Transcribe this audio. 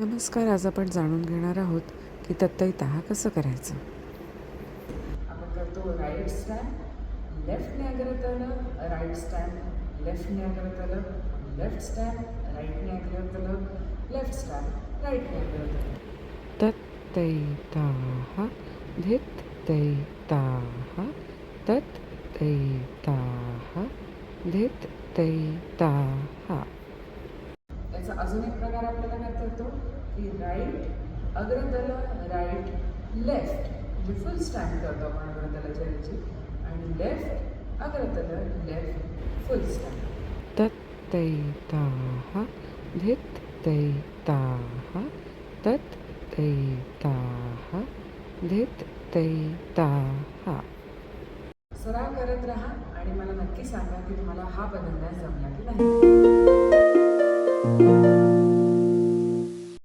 नमस्कार. आज आपण जाणून घेणार आहोत की तत्तैतः कसं करायचं. आपण करतो राईट स्टॅम्प, लेफ्टने अग्रतल, राईट स्टॅम्प, लेफ्टने अग्रतल, लेफ्ट स्टॅम्प, राईटने अग्रतल, लेफ्ट स्टॅम्प, राईटने अग्रतल. तत्तैताः धित्तैताः तत्तैताः धित्तैताः. याचा अजून एक प्रकार आपल्याला करता येतो की राईट अग्रतल, राईट लेफ्ट, म्हणजे फुल स्टॅम्प करतो आपण अग्रतलाच्या ऐवजी, आणि लेफ्ट अग्रतल, लेफ्ट फुल स्टॅम्प. तत्तैताः धित्तैताः तत्तैताः धित्तैताः. सराव करत राहा आणि मला नक्की सांगा की तुम्हाला हा बदलण्यास जमला की नाही.